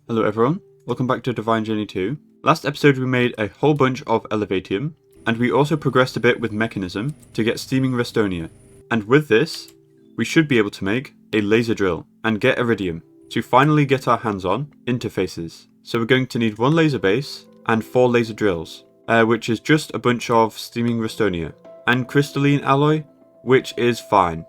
Hello everyone, welcome back to Divine Journey 2. Last episode we made a whole bunch of Elevatium, and we also progressed a bit with Mechanism to get Steaming Restonia. And with this, we should be able to make a laser drill and get Aridium to finally get our hands on interfaces. So we're going to need 1 laser base and 4 laser drills, which is just a bunch of Steaming Restonia, and crystalline alloy, which is fine.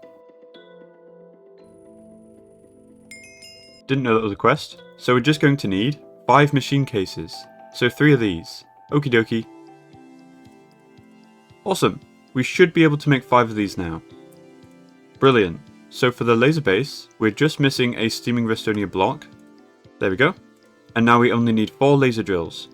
Didn't know that was a quest. So we're just going to need 5 machine cases. So 3 of these. Okie dokie. Awesome. We should be able to make 5 of these now. Brilliant. So for the laser base, we're just missing a Steaming Restonia block. There we go. And now we only need 4 laser drills.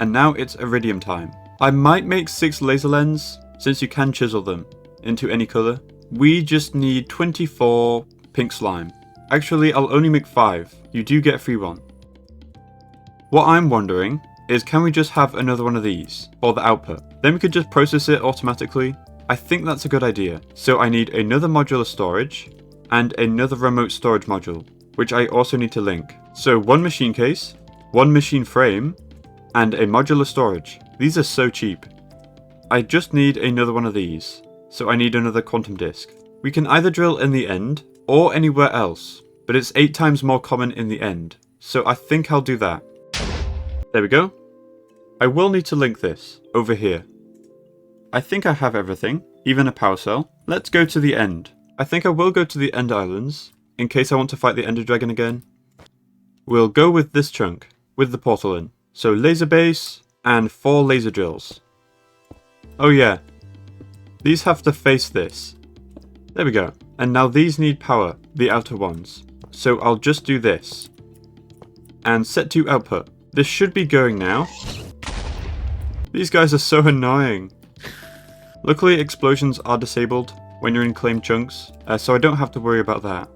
And now it's Aridium time. I might make 6 laser lens, since you can chisel them into any colour. We just need 24 pink slime. Actually, I'll only make 5. You do get a free one. What I'm wondering is, can we just have another one of these for the output? Then we could just process it automatically. I think that's a good idea. So I need another modular storage and another remote storage module, which I also need to link. So 1 machine case, 1 machine frame, and a modular storage. These are so cheap. I just need another one of these. So I need another quantum disk. We can either drill in the end or anywhere else, but it's 8 times more common in the end, so I think I'll do that. There we go. I will need to link this over here. I think I have everything, even a power cell. Let's go to the end. I think I will go to the end islands, in case I want to fight the Ender Dragon again. We'll go with this chunk, with the portal in. So laser base, and 4 laser drills. Oh yeah, these have to face this. There we go. And now these need power, the outer ones. So I'll just do this. And set to output. This should be going now. These guys are so annoying. Luckily explosions are disabled when you're in claimed chunks, so I don't have to worry about that.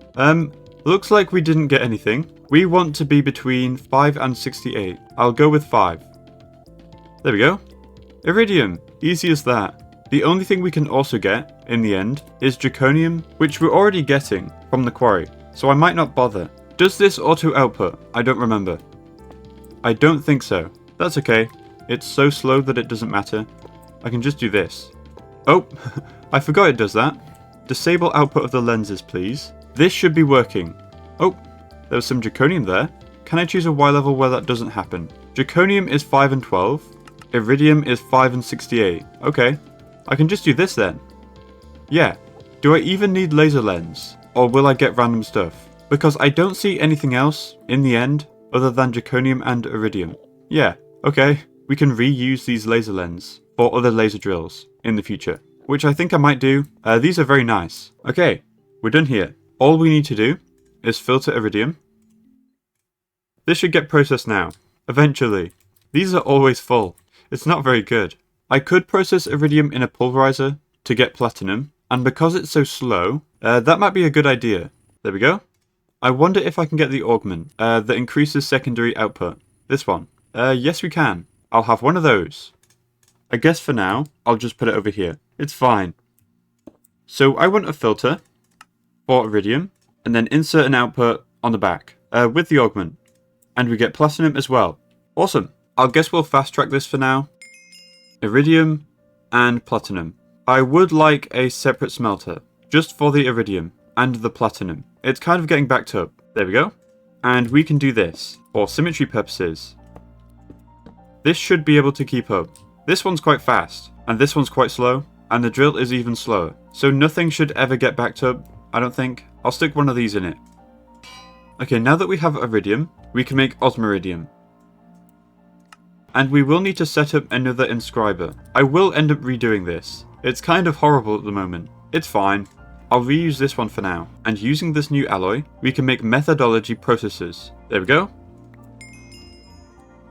Looks like we didn't get anything. We want to be between 5 and 68. I'll go with 5. There we go. Aridium. Easy as that. The only thing we can also get, in the end, is Draconium, which we're already getting from the quarry, so I might not bother. Does this auto-output? I don't remember. I don't think so. That's okay. It's so slow that it doesn't matter. I can just do this. Oh, I forgot it does that. Disable output of the lenses, please. This should be working. Oh, there was some Draconium there. Can I choose a Y level where that doesn't happen? Draconium is 5 and 12. Iridium is 5 and 68. Okay. I can just do this then. Yeah. Do I even need laser lens? Or will I get random stuff? Because I don't see anything else, in the end, other than Draconium and Aridium. Yeah. Okay. We can reuse these laser lens for other laser drills in the future, which I think I might do. These are very nice. Okay. We're done here. All we need to do is filter Aridium. This should get processed now. Eventually. These are always full. It's not very good. I could process Aridium in a pulverizer to get platinum, and because it's so slow, that might be a good idea. There we go. I wonder if I can get the augment that increases secondary output. This one. Yes we can. I'll have one of those. I guess for now, I'll just put it over here. It's fine. So I want a filter for Aridium, and then insert an output on the back with the augment. And we get platinum as well. Awesome. I guess we'll fast track this for now. Aridium and platinum. I would like a separate smelter, just for the Aridium and the platinum. It's kind of getting backed up. There we go. And we can do this, for symmetry purposes. This should be able to keep up. This one's quite fast, and this one's quite slow, and the drill is even slower. So nothing should ever get backed up, I don't think. I'll stick one of these in it. Okay, now that we have Aridium, we can make Osmiridium. And we will need to set up another inscriber. I will end up redoing this. It's kind of horrible at the moment. It's fine. I'll reuse this one for now. And using this new alloy, we can make methodology processors. There we go.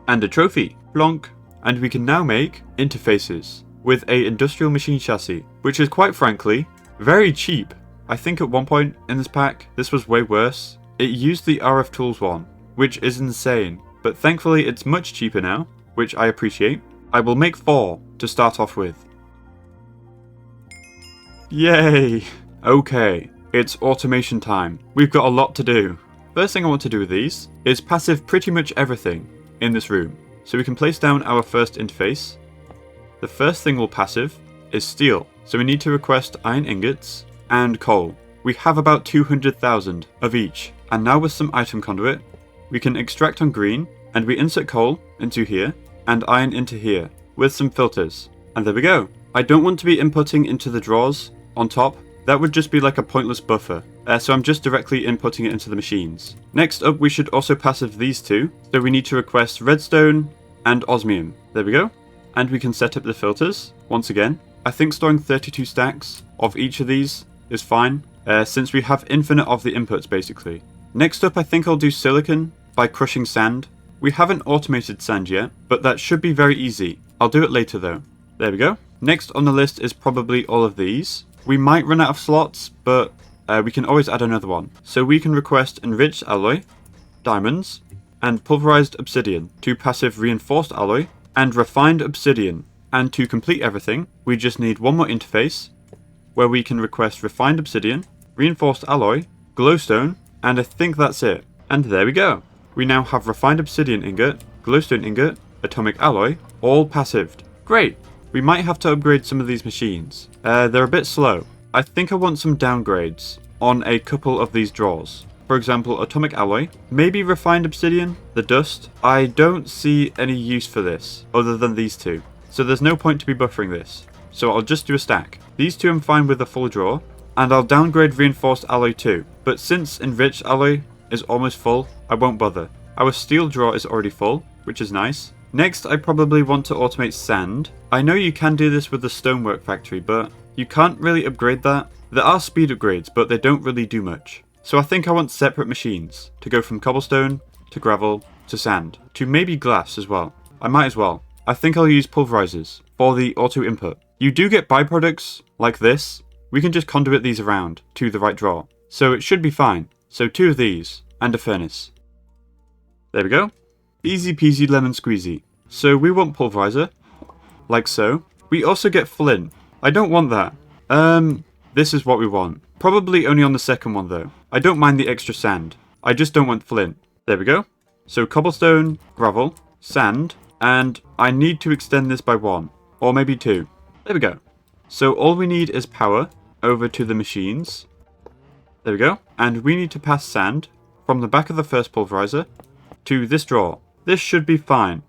And a trophy. Plonk. And we can now make interfaces with a industrial machine chassis, which is quite frankly, very cheap. I think at one point in this pack, this was way worse. It used the RF Tools one, which is insane. But thankfully it's much cheaper now, which I appreciate. I will make 4 to start off with. Yay! Okay, it's automation time. We've got a lot to do. First thing I want to do with these is passive pretty much everything in this room. So we can place down our first interface. The first thing we'll passive is steel. So we need to request iron ingots and coal. We have about 200,000 of each. And now with some item conduit, we can extract on green and we insert coal into here and iron into here with some filters. And there we go. I don't want to be inputting into the drawers on top. That would just be like a pointless buffer. So I'm just directly inputting it into the machines. Next up, we should also passive these two. So we need to request redstone and osmium. There we go. And we can set up the filters once again. I think storing 32 stacks of each of these is fine, since we have infinite of the inputs basically. Next up, I think I'll do silicon by crushing sand. We haven't automated sand yet, but that should be very easy. I'll do it later though. There we go. Next on the list is probably all of these. We might run out of slots, but we can always add another one. So we can request enriched alloy, diamonds, and pulverized obsidian to passive reinforced alloy, and refined obsidian. And to complete everything, we just need one more interface, where we can request refined obsidian, reinforced alloy, glowstone, and I think that's it. And there we go. We now have refined obsidian ingot, glowstone ingot, atomic alloy, all passived. Great! We might have to upgrade some of these machines. They're a bit slow. I think I want some downgrades on a couple of these drawers. For example, atomic alloy, maybe refined obsidian, the dust. I don't see any use for this, other than these two. So there's no point to be buffering this. So I'll just do a stack. These two I'm fine with a full drawer, and I'll downgrade reinforced alloy too. But since enriched alloy is almost full, I won't bother. Our steel drawer is already full, which is nice. Next, I probably want to automate sand. I know you can do this with the stonework factory, but you can't really upgrade that. There are speed upgrades, but they don't really do much. So I think I want separate machines to go from cobblestone to gravel to sand to maybe glass as well. I might as well. I think I'll use pulverizers for the auto input. You do get byproducts like this. We can just conduit these around to the right drawer. So it should be fine. So 2 of these and a furnace. There we go. Easy peasy lemon squeezy. So we want pulverizer, like so. We also get flint. I don't want that. This is what we want. Probably only on the second one though. I don't mind the extra sand. I just don't want flint. There we go. So cobblestone, gravel, sand, and I need to extend this by 1, or maybe 2. There we go. So all we need is power over to the machines. There we go. And we need to pass sand from the back of the first pulverizer to this drawer. This should be fine.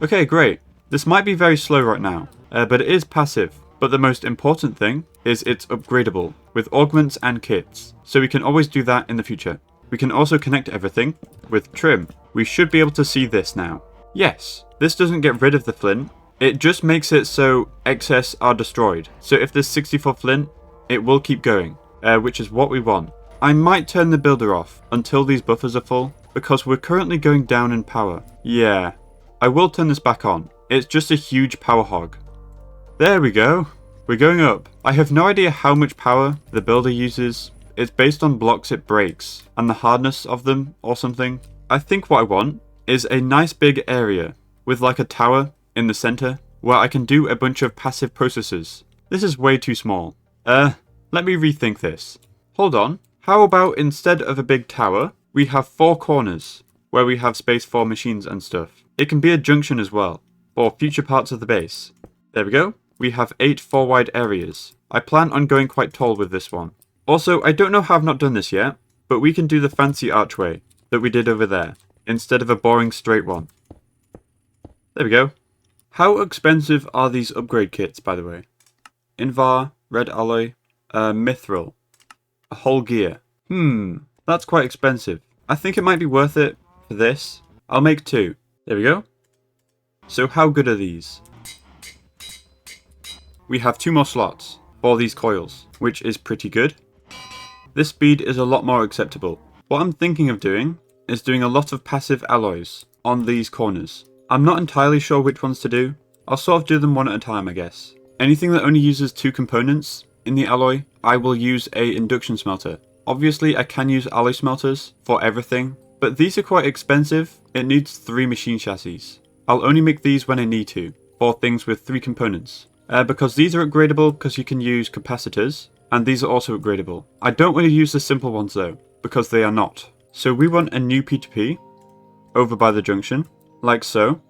Okay, great. This might be very slow right now, but it is passive. But the most important thing is it's upgradable with augments and kits. So we can always do that in the future. We can also connect everything with trim. We should be able to see this now. Yes, this doesn't get rid of the flint. It just makes it so excess are destroyed. So if there's 64 flint, it will keep going, which is what we want. I might turn the builder off until these buffers are full, because we're currently going down in power. Yeah, I will turn this back on. It's just a huge power hog. There we go. We're going up. I have no idea how much power the builder uses. It's based on blocks it breaks and the hardness of them or something. I think what I want is a nice big area with like a tower in the center where I can do a bunch of passive processes. This is way too small. Let me rethink this. Hold on. How about instead of a big tower, we have 4 corners where we have space for machines and stuff. It can be a junction as well for future parts of the base. There we go. We have 8 4-wide areas. I plan on going quite tall with this one. Also, I don't know how I've not done this yet, but we can do the fancy archway that we did over there, instead of a boring straight one. There we go. How expensive are these upgrade kits, by the way? Invar, red alloy, Myithil, a whole gear. That's quite expensive. I think it might be worth it for this. I'll make 2. There we go. So how good are these? We have 2 more slots for these coils, which is pretty good. This speed is a lot more acceptable. What I'm thinking of doing is doing a lot of passive alloys on these corners. I'm not entirely sure which ones to do. I'll sort of do them one at a time, I guess. Anything that only uses 2 components in the alloy, I will use a induction smelter. Obviously, I can use alloy smelters for everything, but these are quite expensive. It needs 3 machine chassis. I'll only make these when I need to, for things with 3 components. Because these are upgradable because you can use capacitors, and these are also upgradable. I don't want to use the simple ones though, because they are not. So we want a new P2P over by the junction, like so.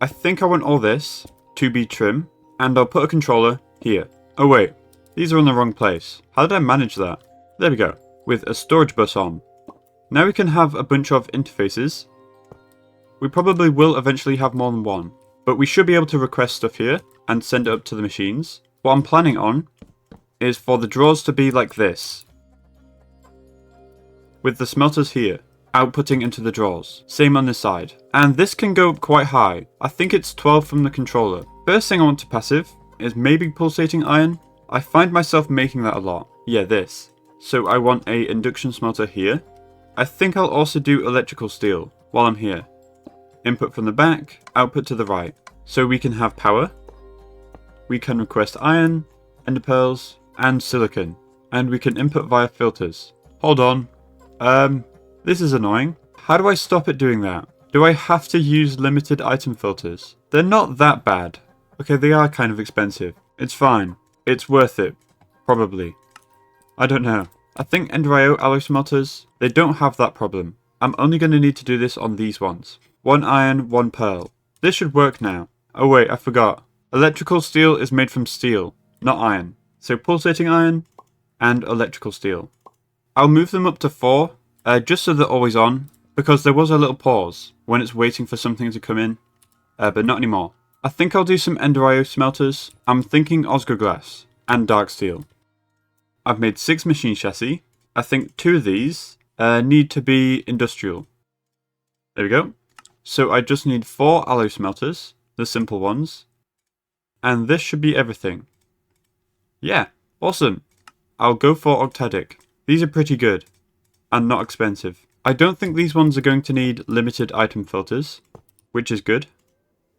I think I want all this to be trim, and I'll put a controller here. Oh wait, these are in the wrong place. How did I manage that? There we go, with a storage bus on. Now we can have a bunch of interfaces. We probably will eventually have more than one, but we should be able to request stuff here and send it up to the machines. What I'm planning on is for the drawers to be like this, with the smelters here, outputting into the drawers. Same on this side. And this can go up quite high. I think it's 12 from the controller. First thing I want to passive is maybe pulsating iron. I find myself making that a lot. Yeah, this. So I want a induction smelter here. I think I'll also do electrical steel while I'm here. Input from the back, output to the right. So we can have power. We can request iron, ender pearls, and silicon. And we can input via filters. Hold on. This is annoying. How do I stop it doing that? Do I have to use limited item filters? They're not that bad. Okay, they are kind of expensive. It's fine. It's worth it. Probably. I don't know. I think Ender.io alloy smelters, they don't have that problem. I'm only going to need to do this on these ones. 1 iron, 1 pearl. This should work now. Oh wait, I forgot. Electrical steel is made from steel, not iron. So pulsating iron and electrical steel. I'll move them up to 4, just so they're always on, because there was a little pause when it's waiting for something to come in, but not anymore. I think I'll do some Ender.io smelters. I'm thinking Oscar glass and dark steel. I've made 6 machine chassis. I think 2 of these need to be industrial. There we go. So I just need 4 alloy smelters, the simple ones, and this should be everything. Yeah, awesome. I'll go for octadic. These are pretty good, and not expensive. I don't think these ones are going to need limited item filters, which is good.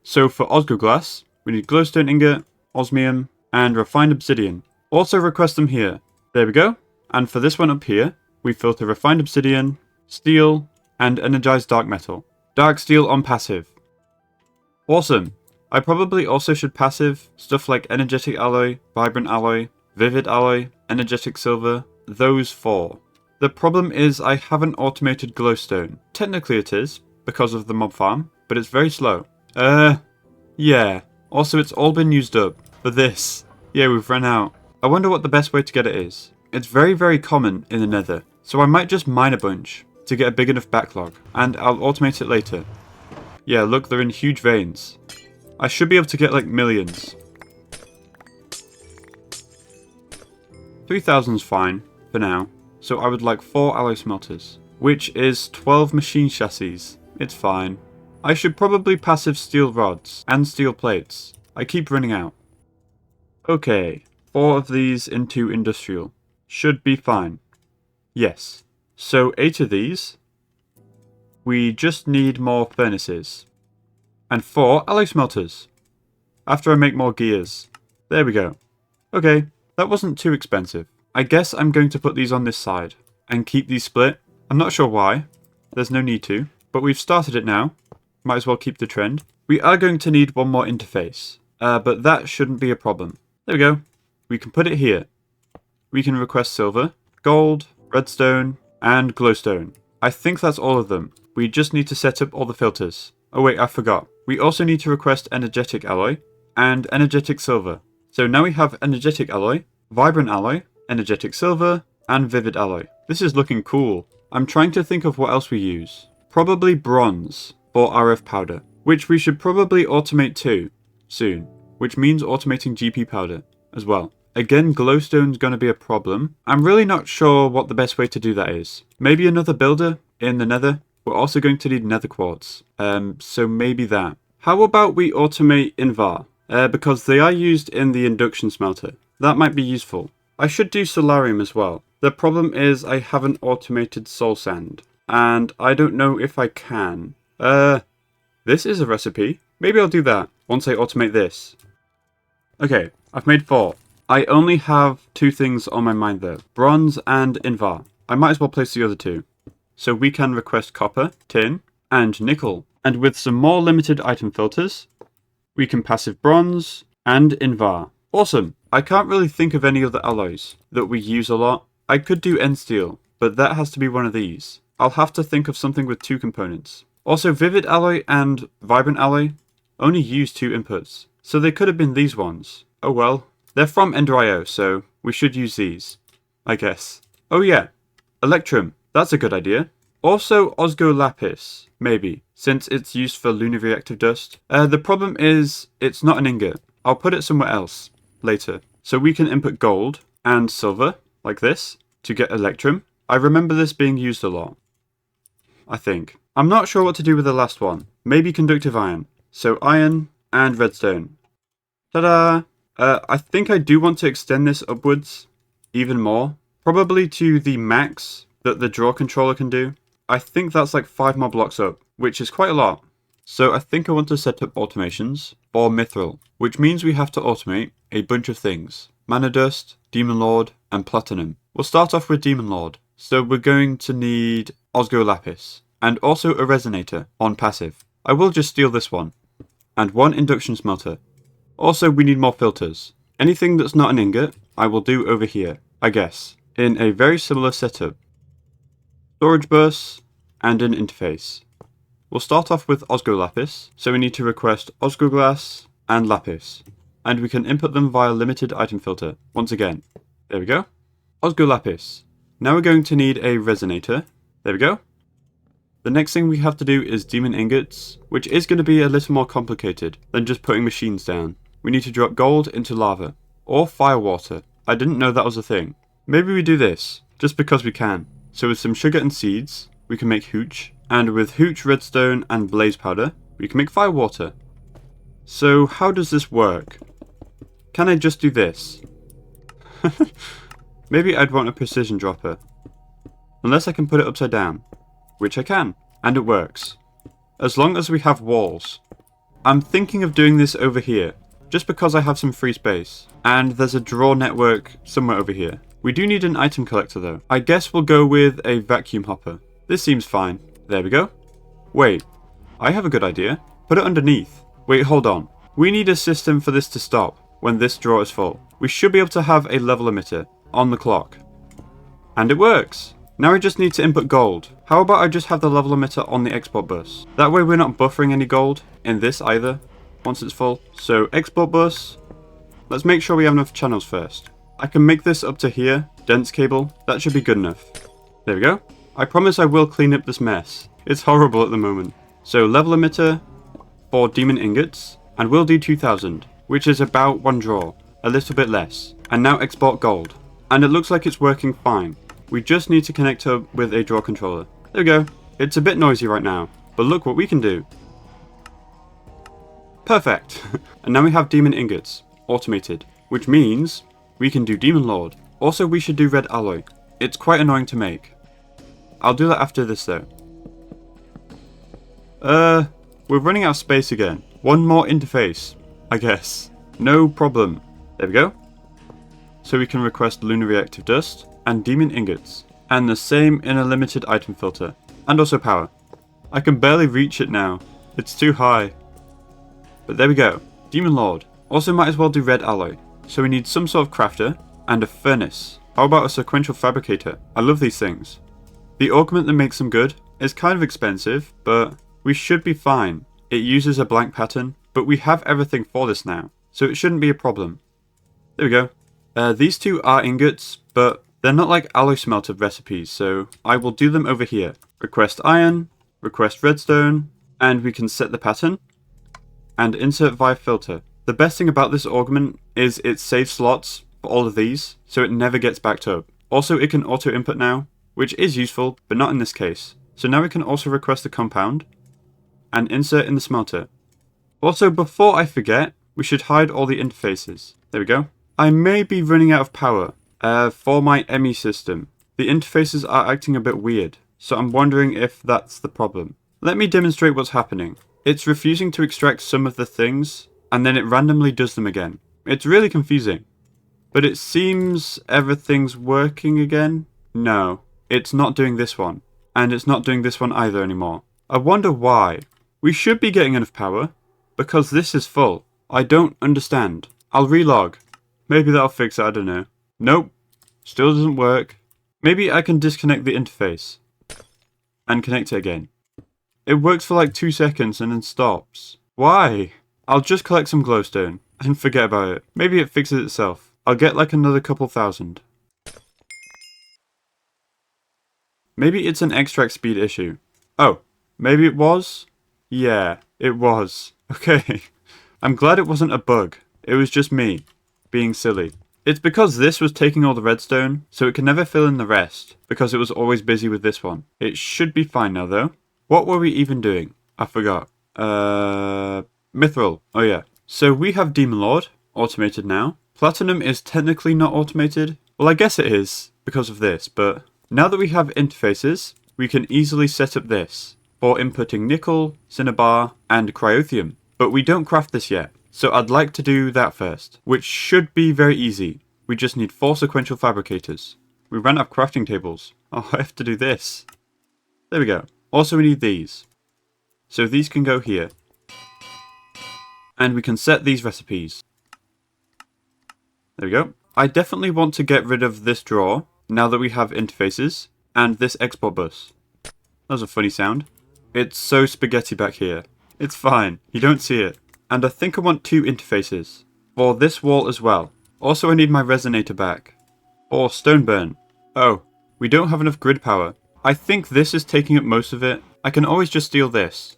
So for Oscar glass, we need glowstone ingot, osmium, and refined obsidian. Also request them here. There we go. And for this one up here, we filter refined obsidian, steel, and energized dark metal. Dark steel on passive. Awesome. I probably also should passive stuff like energetic alloy, vibrant alloy, vivid alloy, energetic silver, those 4. The problem is I haven't automated glowstone. Technically it is, because of the mob farm, but it's very slow. Yeah. Also it's all been used up. For this. Yeah, we've run out. I wonder what the best way to get it is. It's very, very common in the nether, so I might just mine a bunch to get a big enough backlog, and I'll automate it later. Yeah, look, they're in huge veins. I should be able to get like millions. 3,000's fine for now, so I would like 4 alloy smelters, which is 12 machine chassis. It's fine. I should probably passive steel rods and steel plates. I keep running out. Okay, 4 of these into industrial. Should be fine. Yes. So 8 of these. We just need more furnaces. And 4 alloy smelters. After I make more gears. There we go. Okay, that wasn't too expensive. I guess I'm going to put these on this side and keep these split. I'm not sure why. There's no need to. But we've started it now. Might as well keep the trend. We are going to need one more interface. But that shouldn't be a problem. There we go. We can put it here. We can request silver, gold, redstone, and glowstone. I think that's all of them. We just need to set up all the filters. Oh wait, I forgot. We also need to request energetic alloy and energetic silver. So now we have energetic alloy, vibrant alloy, energetic silver, and vivid alloy. This is looking cool. I'm trying to think of what else we use. Probably bronze for RF powder, which we should probably automate too soon, which means automating GP powder as well. Again, glowstone's going to be a problem. I'm really not sure what the best way to do that is. Maybe another builder in the nether. We're also going to need nether quartz. So maybe that. How about we automate invar? Because they are used in the induction smelter. That might be useful. I should do solarium as well. The problem is I haven't automated soul sand. And I don't know if I can. This is a recipe. Maybe I'll do that once I automate this. Okay, I've made 4. I only have 2 things on my mind though. Bronze and invar. I might as well place the other 2. So we can request copper, tin, and nickel. And with some more limited item filters, we can passive bronze and invar. Awesome. I can't really think of any other alloys that we use a lot. I could do end steel, but that has to be one of these. I'll have to think of something with 2 components. Also, vivid alloy and vibrant alloy only use 2 inputs, so they could have been these ones. Oh well. They're from Ender.io, so we should use these, I guess. Oh yeah, Electrum. That's a good idea. Also Osgo-lapis, maybe, since it's used for lunar reactive dust. The problem is, it's not an ingot. I'll put it somewhere else later. So we can input gold and silver, like this, to get Electrum. I remember this being used a lot, I think. I'm not sure what to do with the last one. Maybe conductive iron. So iron and redstone. Ta-da! I think I do want to extend this upwards even more. Probably to the max that the draw controller can do. I think that's like 5 more blocks up, which is quite a lot. So I think I want to set up automations for Myithil, which means we have to automate a bunch of things. Mana Dust, Demon Lord, and Platinum. We'll start off with Demon Lord. So we're going to need Osgo-lapis, and also a resonator on passive. I will just steal this one. And 1 induction smelter. Also, we need more filters. Anything that's not an ingot, I will do over here, I guess, in a very similar setup. Storage bus, and an interface. We'll start off with Osgo-lapis, so we need to request Osgo-glass and lapis. And we can input them via limited item filter, once again. There we go. Osgo-lapis. Now we're going to need a resonator. There we go. The next thing we have to do is demon ingots, which is going to be a little more complicated than just putting machines down. We need to drop gold into lava, or firewater. I didn't know that was a thing. Maybe we do this, just because we can. So with some sugar and seeds, we can make hooch, and with hooch, redstone, and blaze powder, we can make firewater. So how does this work? Can I just do this? Maybe I'd want a precision dropper. Unless I can put it upside down, which I can, and it works. As long as we have walls. I'm thinking of doing this over here, just because I have some free space, and there's a draw network somewhere over here. We do need an item collector though. I guess we'll go with a vacuum hopper. This seems fine. There we go. Wait, I have a good idea. Put it underneath. Wait, hold on. We need a system for this to stop when this draw is full. We should be able to have a level emitter on the clock. And it works. Now I just need to input gold. How about I just have the level emitter on the export bus? That way we're not buffering any gold in this either, once it's full. So export bus, let's make sure we have enough channels first. I can make this up to here, dense cable, that should be good enough. There we go. I promise I will clean up this mess. It's horrible at the moment. So level emitter for demon ingots, and we'll do 2000, which is about 1 draw, a little bit less. And now export gold. And it looks like it's working fine. We just need to connect up with a draw controller. There we go. It's a bit noisy right now, but look what we can do. Perfect. And now we have demon ingots, automated, which means we can do demon lord. Also, we should do red alloy. It's quite annoying to make. I'll do that after this though. We're running out of space again. 1 more interface, I guess. No problem. There we go. So we can request lunar reactive dust and demon ingots. And the same in a limited item filter. And also power. I can barely reach it now. It's too high. But there we go. Demon Lord. Also might as well do red alloy. So we need some sort of crafter and a furnace. How about a sequential fabricator? I love these things. The augment that makes them good is kind of expensive, but we should be fine. It uses a blank pattern, but we have everything for this now, so it shouldn't be a problem. There we go. These 2 are ingots, but they're not like alloy smelter recipes, so I will do them over here. Request iron, request redstone, and we can set the pattern, and insert via filter. The best thing about this augment is it saves slots for all of these, so it never gets backed up. Also, it can auto input now, which is useful, but not in this case. So now we can also request the compound, and insert in the smelter. Also, before I forget, we should hide all the interfaces. There we go. I may be running out of power for my ME system. The interfaces are acting a bit weird, so I'm wondering if that's the problem. Let me demonstrate what's happening. It's refusing to extract some of the things, and then it randomly does them again. It's really confusing. But it seems everything's working again. No, it's not doing this one. And it's not doing this one either anymore. I wonder why. We should be getting enough power, because this is full. I don't understand. I'll relog. Maybe that'll fix it, I don't know. Nope. Still doesn't work. Maybe I can disconnect the interface. and connect it again. It works for like 2 seconds and then stops. Why? I'll just collect some glowstone and forget about it. Maybe it fixes itself. I'll get like another couple thousand. Maybe it's an extract speed issue. Oh, maybe it was? Yeah, it was. Okay. I'm glad it wasn't a bug. It was just me being silly. It's because this was taking all the redstone, so it can never fill in the rest, because it was always busy with this one. It should be fine now though. What were we even doing? I forgot. Myithil. Oh yeah. So we have Demon Lord, automated now. Platinum is technically not automated. Well, I guess it is, because of this, but now that we have interfaces, we can easily set up this for inputting nickel, cinnabar, and cryothium. But we don't craft this yet, so I'd like to do that first, which should be very easy. We just need 4 sequential fabricators. We ran out of crafting tables. Oh, I have to do this. There we go. Also, we need these. So these can go here. And we can set these recipes. There we go. I definitely want to get rid of this drawer, now that we have interfaces, and this export bus. That was a funny sound. It's so spaghetti back here. It's fine, you don't see it. And I think I want 2 interfaces. For this wall as well. Also, I need my resonator back. Or stone burn. Oh, we don't have enough grid power. I think this is taking up most of it. I can always just steal this.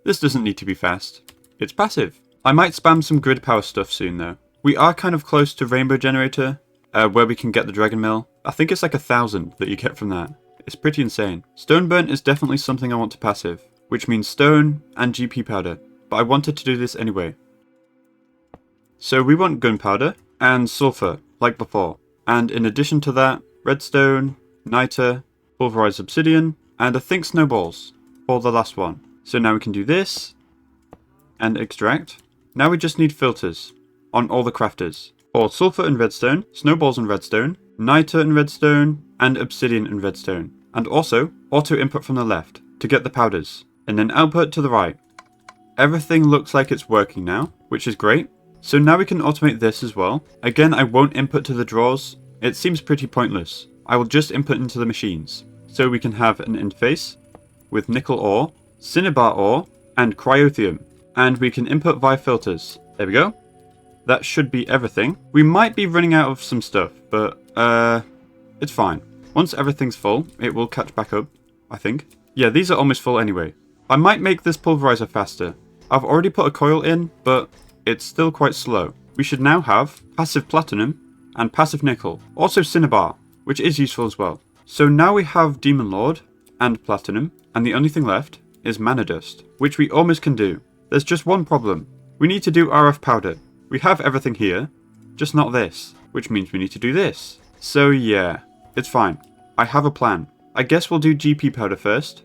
This doesn't need to be fast. It's passive. I might spam some grid power stuff soon though. We are kind of close to Rainbow Generator, where we can get the Dragon Mill. I think it's like 1,000 that you get from that. It's pretty insane. Stone burn is definitely something I want to passive, which means stone and GP powder, but I wanted to do this anyway. So we want gunpowder and sulfur, like before. And in addition to that, redstone, niter, pulverized obsidian, and I think snowballs for the last one. So now we can do this, and extract. Now we just need filters on all the crafters. For sulfur and redstone, snowballs and redstone, niter and redstone, and obsidian and redstone. And also, auto input from the left to get the powders, and then output to the right. Everything looks like it's working now, which is great. So now we can automate this as well. Again, I won't input to the drawers. It seems pretty pointless. I will just input into the machines. So we can have an interface with nickel ore, cinnabar ore, and cryothium. And we can input via filters. There we go. That should be everything. We might be running out of some stuff, but it's fine. Once everything's full, it will catch back up, I think. Yeah, these are almost full anyway. I might make this pulverizer faster. I've already put a coil in, but it's still quite slow. We should now have passive platinum and passive nickel. Also cinnabar, which is useful as well. So now we have Demon Lord and platinum, and the only thing left is mana dust, which we almost can do. There's just one problem. We need to do RF powder. We have everything here, just not this, which means we need to do this. So yeah, it's fine. I have a plan. I guess we'll do GP powder first.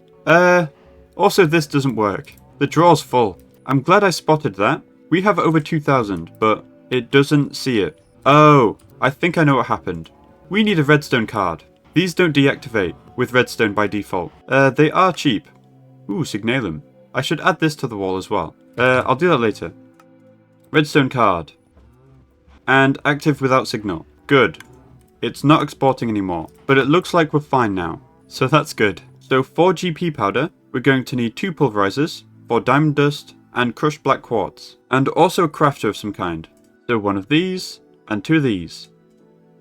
Also this doesn't work. The draw's full. I'm glad I spotted that. We have over 2,000, but it doesn't see it. Oh, I think I know what happened. We need a redstone card. These don't deactivate with redstone by default. They are cheap. Ooh, signalum. I should add this to the wall as well. I'll do that later. Redstone card. And active without signal. Good. It's not exporting anymore, but it looks like we're fine now. So that's good. So for GP powder, we're going to need 2 pulverizers, for diamond dust, and crushed black quartz. And also a crafter of some kind. So 1 of these, and 2 of these.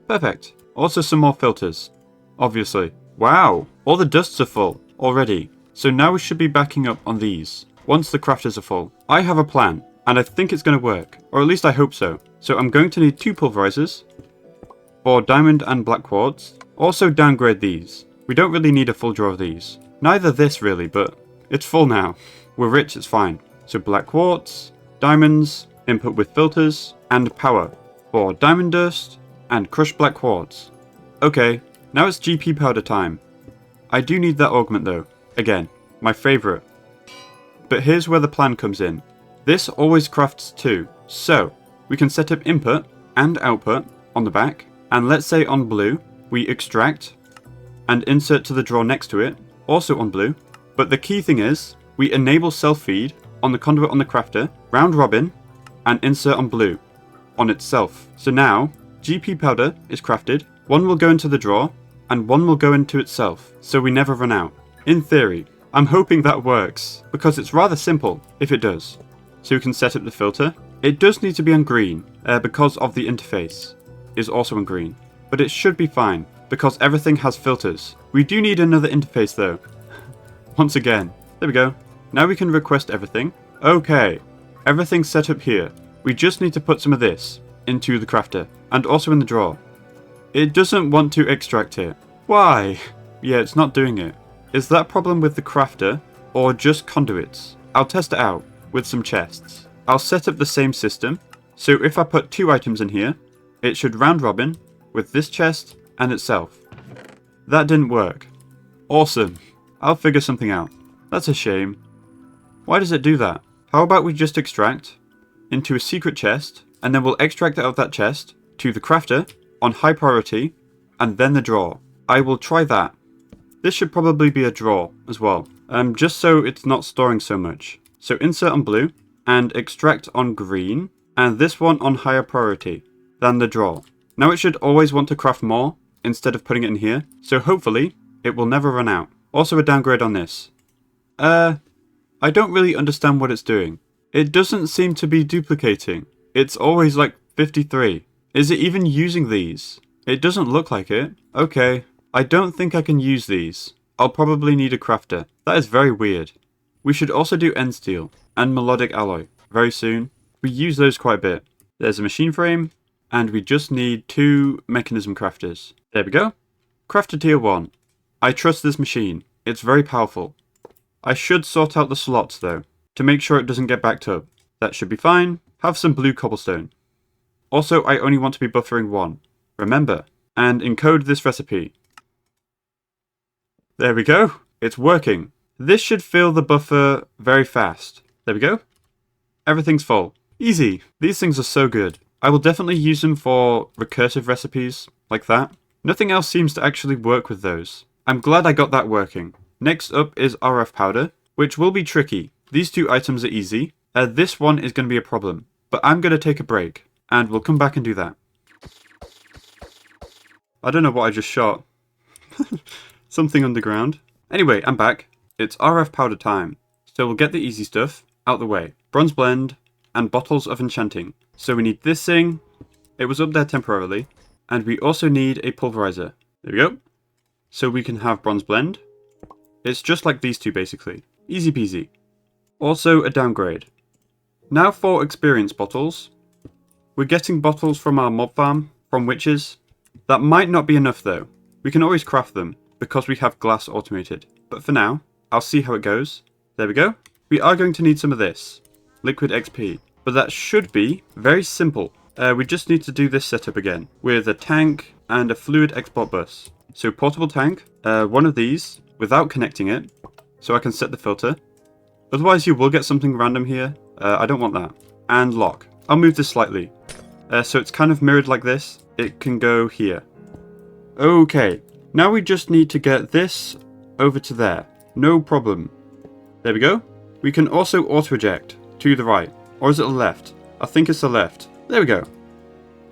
Perfect. Also some more filters. Obviously. Wow, all the dusts are full already. So now we should be backing up on these, once the crafters are full. I have a plan, and I think it's going to work, or at least I hope so. So I'm going to need 2 pulverizers, for diamond and black quartz. Also downgrade these. We don't really need a full drawer of these. Neither this really, but it's full now. We're rich, it's fine. So black quartz, diamonds, input with filters, and power, for diamond dust, and crushed black quartz. Okay, now it's GP powder time. I do need that augment though. Again, my favourite. But here's where the plan comes in. This always crafts 2, so we can set up input and output on the back, and let's say on blue, we extract and insert to the drawer next to it, also on blue. But the key thing is, we enable self-feed on the conduit on the crafter, round robin, and insert on blue, on itself. So now, GP powder is crafted, 1 will go into the drawer, and 1 will go into itself, so we never run out. In theory. I'm hoping that works, because it's rather simple, if it does. So we can set up the filter. It does need to be on green, because of the interface is also on green. But it should be fine, because everything has filters. We do need another interface though. Once again. There we go. Now we can request everything. Okay. Everything's set up here. We just need to put some of this into the crafter, and also in the drawer. It doesn't want to extract here. Why? Yeah, it's not doing it. Is that problem with the crafter, or just conduits? I'll test it out with some chests. I'll set up the same system, so if I put 2 items in here, it should round robin with this chest and itself. That didn't work. Awesome. I'll figure something out. That's a shame. Why does it do that? How about we just extract into a secret chest, and then we'll extract out of that chest to the crafter on high priority, and then the drawer. I will try that. This should probably be a drawer as well, just so it's not storing so much. So insert on blue, and extract on green, and this one on higher priority than the drawer. Now it should always want to craft more instead of putting it in here, so hopefully it will never run out. Also a downgrade on this. I don't really understand what it's doing. It doesn't seem to be duplicating. It's always like 53. Is it even using these? It doesn't look like it. Okay. I don't think I can use these. I'll probably need a crafter. That is very weird. We should also do end steel and melodic alloy very soon. We use those quite a bit. There's a machine frame, and we just need 2 mechanism crafters. There we go. Crafter tier 1. I trust this machine. It's very powerful. I should sort out the slots though, to make sure it doesn't get backed up. That should be fine. Have some blue cobblestone. Also, I only want to be buffering 1. Remember. And encode this recipe. There we go. It's working. This should fill the buffer very fast. There we go. Everything's full. Easy. These things are so good. I will definitely use them for recursive recipes, like that. Nothing else seems to actually work with those. I'm glad I got that working. Next up is RF powder, which will be tricky. These 2 items are easy. This one is going to be a problem. But I'm going to take a break, and we'll come back and do that. I don't know what I just shot. Something underground. Anyway, I'm back. It's RF powder time. So we'll get the easy stuff out the way. Bronze blend and bottles of enchanting. So we need this thing. It was up there temporarily. And we also need a pulverizer. There we go. So we can have bronze blend. It's just like these 2 basically. Easy peasy. Also a downgrade. Now for experience bottles. We're getting bottles from our mob farm, from witches. That might not be enough though. We can always craft them, because we have glass automated. But for now, I'll see how it goes. There we go. We are going to need some of this. Liquid XP. But that should be very simple. We just need to do this setup again, with a tank and a fluid export bus. So portable tank, one of these, without connecting it, so I can set the filter. Otherwise you will get something random here. I don't want that. And lock. I'll move this slightly. So it's kind of mirrored like this. It can go here. Okay. Now we just need to get this over to there. No problem. There we go. We can also auto-eject to the right. Or is it the left? I think it's the left. There we go.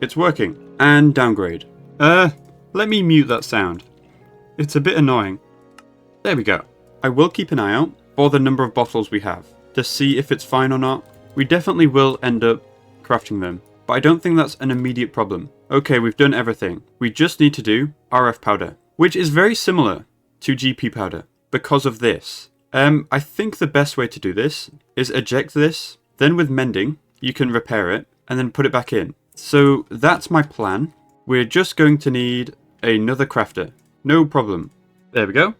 It's working. And downgrade. Let me mute that sound. It's a bit annoying. There we go. I will keep an eye out for the number of bottles we have to see if it's fine or not. We definitely will end up crafting them, but I don't think that's an immediate problem. Okay, we've done everything. We just need to do RF powder, which is very similar to GP powder because of this. I think the best way to do this is eject this, then with mending, you can repair it and then put it back in. So that's my plan. We're just going to need another crafter. No problem. There we go.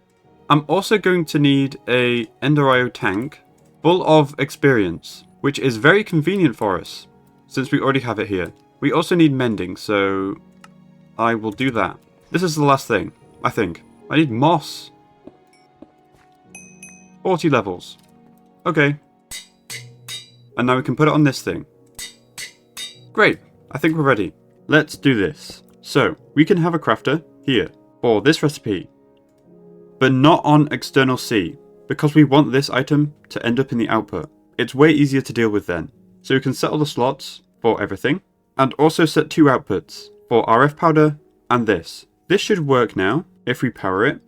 I'm also going to need a Ender.io tank full of experience, which is very convenient for us since we already have it here. We also need mending, so I will do that. This is the last thing, I think. I need moss. 40 levels. Okay. And now we can put it on this thing. Great. I think we're ready. Let's do this. So, we can have a crafter here for this recipe, but not on external C, because we want this item to end up in the output. It's way easier to deal with then. So we can set all the slots for everything, and also set 2 outputs for RF powder and this. This should work now if we power it,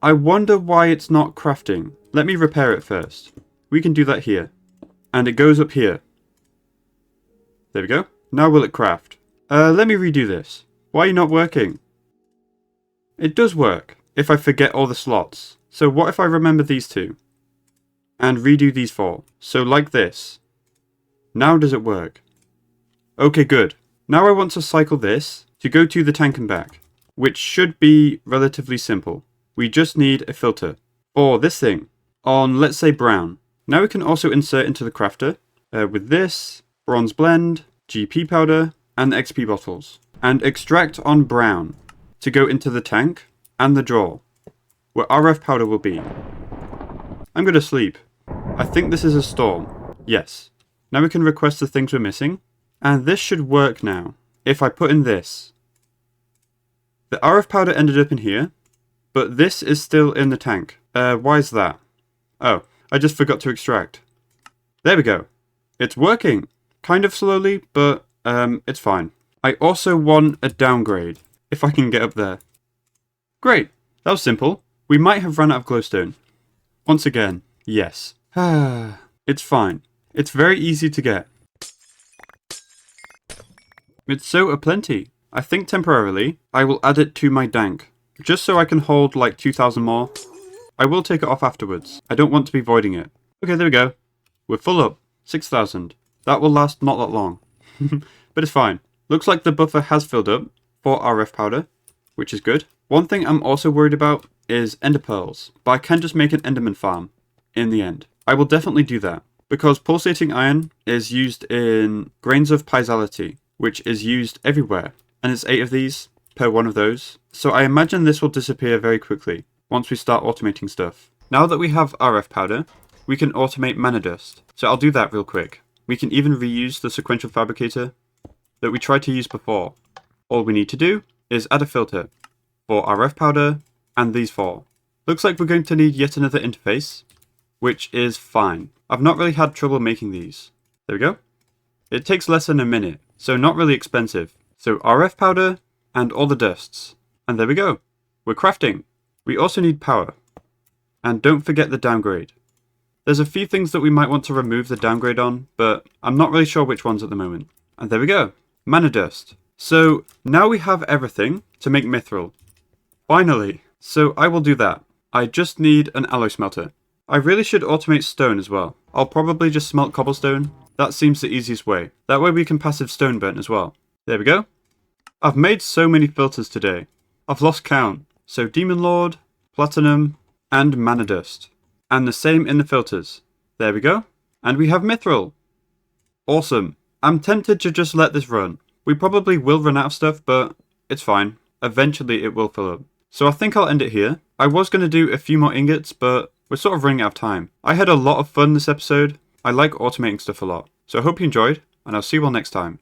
I wonder why it's not crafting. Let me repair it first. We can do that here. And it goes up here. There we go. Now will it craft? Let me redo this. Why are you not working? It does work, if I forget all the slots. So what if I remember these two? And redo these four. So like this. Now does it work? Okay, good. Now I want to cycle this to go to the tank and back, which should be relatively simple. We just need a filter for this thing on, let's say, brown. Now we can also insert into the crafter with this, bronze blend, GP powder, and XP bottles. And extract on brown to go into the tank and the drawer, where RF powder will be. I'm going to sleep. I think this is a storm. Yes. Now we can request the things we're missing. And this should work now. If I put in this. The RF powder ended up in here, but this is still in the tank. Why is that? Oh, I just forgot to extract. There we go. It's working. Kind of slowly, but it's fine. I also want a downgrade, if I can get up there. Great. That was simple. We might have run out of glowstone. Once again, yes. It's fine. It's very easy to get. It's so aplenty. I think temporarily, I will add it to my dank. Just so I can hold like 2,000 more. I will take it off afterwards. I don't want to be voiding it. Okay, there we go. We're full up. 6,000. That will last not that long. But it's fine. Looks like the buffer has filled up for RF powder, which is good. One thing I'm also worried about is ender pearls. But I can just make an enderman farm in the end. I will definitely do that. Because pulsating iron is used in grains of piezomality, which is used everywhere, and it's 8 of these per one of those. So I imagine this will disappear very quickly once we start automating stuff. Now that we have RF powder, we can automate mana dust. So I'll do that real quick. We can even reuse the sequential fabricator that we tried to use before. All we need to do is add a filter for RF powder and these four. Looks like we're going to need yet another interface, which is fine. I've not really had trouble making these. There we go. It takes less than a minute. So not really expensive. So RF powder and all the dusts. And there we go. We're crafting. We also need power. And don't forget the downgrade. There's a few things that we might want to remove the downgrade on, but I'm not really sure which ones at the moment. And there we go. Mana dust. So now we have everything to make mithril. Finally. So I will do that. I just need an alloy smelter. I really should automate stone as well. I'll probably just smelt cobblestone. That seems the easiest way. That way we can passive stone burn as well. There we go. I've made so many filters today. I've lost count. So Demon Lord, Platinum, and Mana Dust. And the same in the filters. There we go. And we have mithril. Awesome. I'm tempted to just let this run. We probably will run out of stuff, but it's fine. Eventually it will fill up. So I think I'll end it here. I was going to do a few more ingots, but we're sort of running out of time. I had a lot of fun this episode. I like automating stuff a lot. So I hope you enjoyed, and I'll see you all next time.